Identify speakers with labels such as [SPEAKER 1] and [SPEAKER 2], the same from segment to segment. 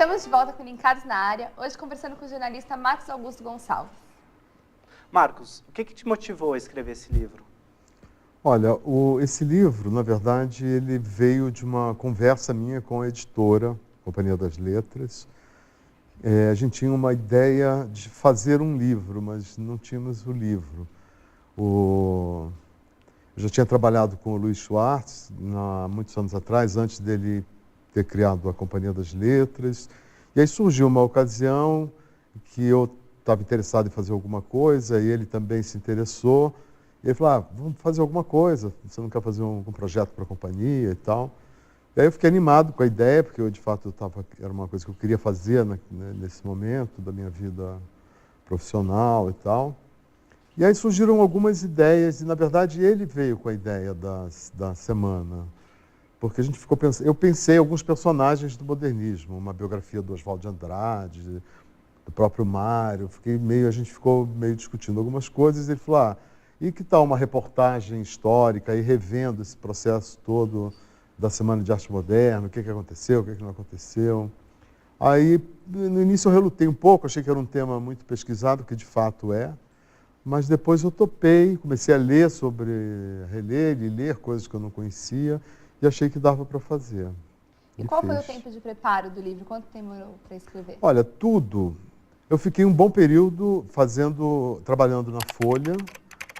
[SPEAKER 1] Estamos de volta com Linkados na Área, hoje conversando com o jornalista Marcos Augusto Gonçalves.
[SPEAKER 2] Marcos, o que te motivou a escrever esse livro?
[SPEAKER 3] Olha, esse livro, na verdade, ele veio de uma conversa minha com a editora, Companhia das Letras. A gente tinha uma ideia de fazer um livro, mas não tínhamos o livro. Eu já tinha trabalhado com o Luiz Schwartz há muitos anos atrás, antes dele ter criado a Companhia das Letras. E aí surgiu uma ocasião que eu estava interessado em fazer alguma coisa e ele também se interessou. E ele falou, vamos fazer alguma coisa, você não quer fazer um projeto para a companhia e tal. E aí eu fiquei animado com a ideia, porque eu, de fato, era uma coisa que eu queria fazer nesse momento da minha vida profissional e tal. E aí surgiram algumas ideias, e na verdade ele veio com a ideia da semana. Porque a gente ficou pensando, eu pensei em alguns personagens do modernismo, uma biografia do Oswald de Andrade, do próprio Mário, a gente ficou meio discutindo algumas coisas, e ele falou, e que tal uma reportagem histórica, e revendo esse processo todo da Semana de Arte Moderna, o que aconteceu, o que não aconteceu. Aí, no início eu relutei um pouco, achei que era um tema muito pesquisado, que de fato é, mas depois eu topei, comecei a ler reler e ler coisas que eu não conhecia, e achei que dava para fazer.
[SPEAKER 1] E qual foi o tempo de preparo do livro? Quanto tempo demorou para escrever?
[SPEAKER 3] Olha, eu fiquei um bom período trabalhando na Folha,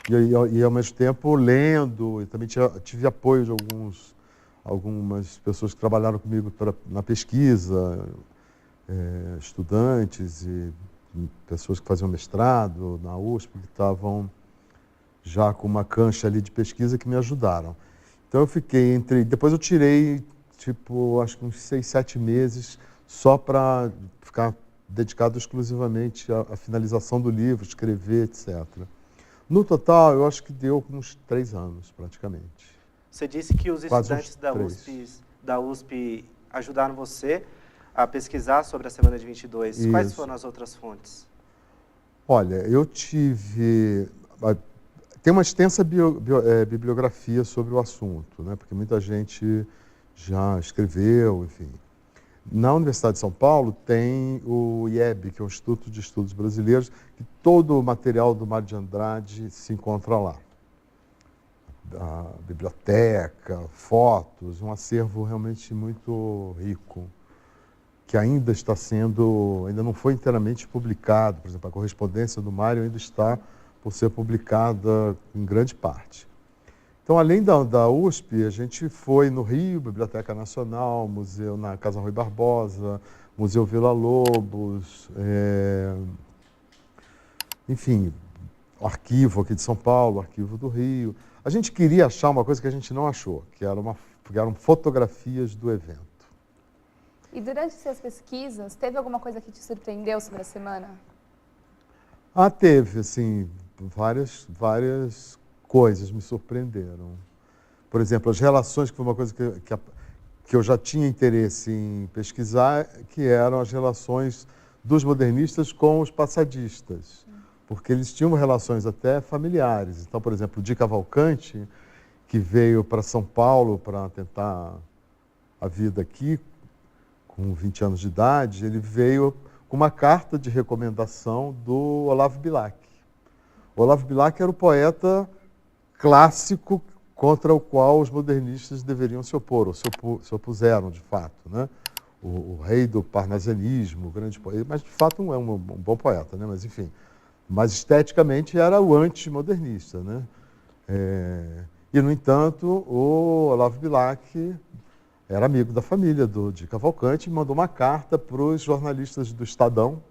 [SPEAKER 3] e ao mesmo tempo lendo, e também tive apoio de algumas pessoas que trabalharam comigo na pesquisa, estudantes e pessoas que faziam mestrado na USP, que estavam já com uma cancha ali de pesquisa que me ajudaram. Então eu fiquei depois eu tirei, acho que uns 6, 7 meses só para ficar dedicado exclusivamente à finalização do livro, escrever, etc. No total, eu acho que deu uns 3 anos, praticamente.
[SPEAKER 2] Você disse que os
[SPEAKER 3] Quase
[SPEAKER 2] estudantes da USP ajudaram você a pesquisar sobre a Semana de 22.
[SPEAKER 3] Isso.
[SPEAKER 2] Quais foram as outras fontes?
[SPEAKER 3] Olha, eu tem uma extensa bibliografia sobre o assunto, né? Porque muita gente já escreveu, enfim. Na Universidade de São Paulo tem o IEB, que é o Instituto de Estudos Brasileiros, que todo o material do Mário de Andrade se encontra lá. A biblioteca, fotos, um acervo realmente muito rico, que ainda não foi inteiramente publicado. Por exemplo, a correspondência do Mário ainda está por ser publicada em grande parte. Então, além da USP, a gente foi no Rio, Biblioteca Nacional, museu na Casa Rui Barbosa, Museu Vila Lobos, enfim, o arquivo aqui de São Paulo, o arquivo do Rio. A gente queria achar uma coisa que a gente não achou, que eram fotografias do evento.
[SPEAKER 1] E durante suas pesquisas, teve alguma coisa que te surpreendeu sobre a semana?
[SPEAKER 3] Teve, assim, várias coisas me surpreenderam. Por exemplo, as relações, que foi uma coisa que eu já tinha interesse em pesquisar, que eram as relações dos modernistas com os passadistas, porque eles tinham relações até familiares. Então, por exemplo, o Di Cavalcanti, que veio para São Paulo para tentar a vida aqui, com 20 anos de idade, ele veio com uma carta de recomendação do Olavo Bilac. O Olavo Bilac era o poeta clássico contra o qual os modernistas deveriam se opor, ou se opuseram, de fato, né? O rei do parnasianismo, o grande poeta, mas de fato não é um bom poeta, né? Mas enfim, mas esteticamente era o antimodernista, né? E, no entanto, o Olavo Bilac era amigo da família do Di Cavalcanti e mandou uma carta para os jornalistas do Estadão,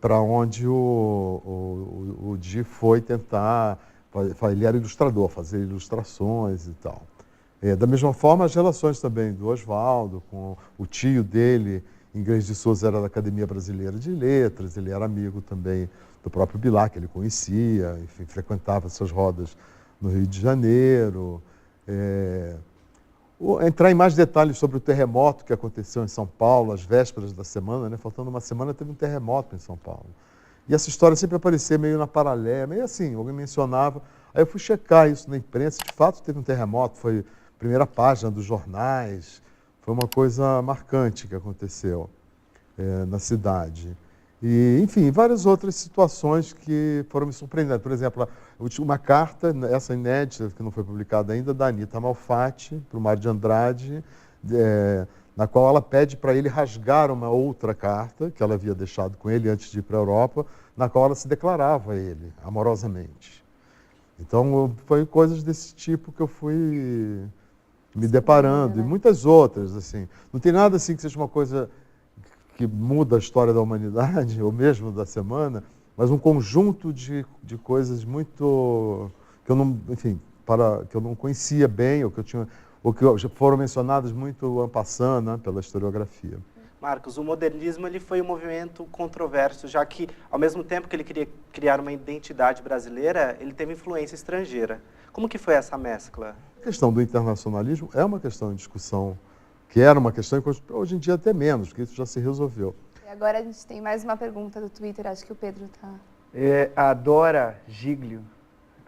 [SPEAKER 3] para onde o Di foi tentar. Ele era ilustrador, fazer ilustrações e tal. Da mesma forma, as relações também do Oswaldo com o tio dele, Inglês de Souza, era da Academia Brasileira de Letras, ele era amigo também do próprio Bilac, ele conhecia, enfim, frequentava essas rodas no Rio de Janeiro. Entrar em mais detalhes sobre o terremoto que aconteceu em São Paulo, às vésperas da semana, né? Faltando uma semana, teve um terremoto em São Paulo. E essa história sempre aparecia meio na paralela, meio assim, alguém mencionava. Aí eu fui checar isso na imprensa, de fato teve um terremoto, foi primeira página dos jornais, Foi uma coisa marcante que aconteceu na cidade. E, enfim, várias outras situações que foram me surpreendendo. Por exemplo, uma carta, essa inédita, que não foi publicada ainda, da Anita Malfatti, para o Mário de Andrade, na qual ela pede para ele rasgar uma outra carta que ela havia deixado com ele antes de ir para a Europa, na qual ela se declarava a ele, amorosamente. Então, foi coisas desse tipo que eu fui me deparando, e muitas outras, assim. Não tem nada assim que seja uma coisa que muda a história da humanidade, ou mesmo da semana, mas um conjunto de coisas muito que eu não, enfim, que eu não conhecia bem, ou que já foram mencionadas muito en passant, né, pela historiografia.
[SPEAKER 2] Marcos, o modernismo ele foi um movimento controverso, já que, ao mesmo tempo que ele queria criar uma identidade brasileira, ele teve influência estrangeira. Como que foi essa mescla?
[SPEAKER 3] A questão do internacionalismo é uma questão em discussão, que era uma questão, hoje em dia até menos, porque isso já se resolveu.
[SPEAKER 1] E agora a gente tem mais uma pergunta do Twitter, acho que o Pedro está...
[SPEAKER 4] A Dora Giglio,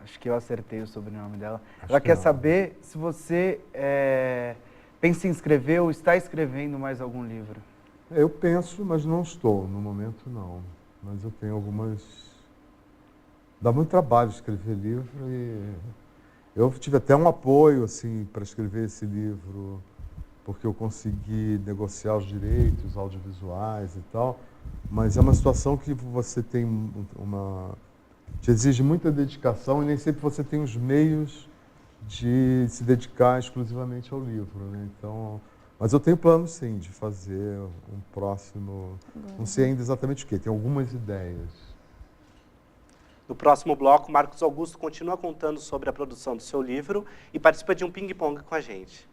[SPEAKER 4] acho que eu acertei o sobrenome dela, ela quer saber se você pensa em escrever ou está escrevendo mais algum livro.
[SPEAKER 3] Eu penso, mas não estou, no momento não. Mas eu tenho algumas... Dá muito trabalho escrever livro e eu tive até um apoio assim, para escrever esse livro, porque eu consegui negociar os direitos audiovisuais e tal, mas é uma situação que você tem te exige muita dedicação e nem sempre você tem os meios de se dedicar exclusivamente ao livro, né? Então, mas eu tenho planos, sim, de fazer um próximo... Não sei ainda exatamente o quê, tenho algumas ideias.
[SPEAKER 2] No próximo bloco, Marcos Augusto continua contando sobre a produção do seu livro e participa de um ping-pong com a gente.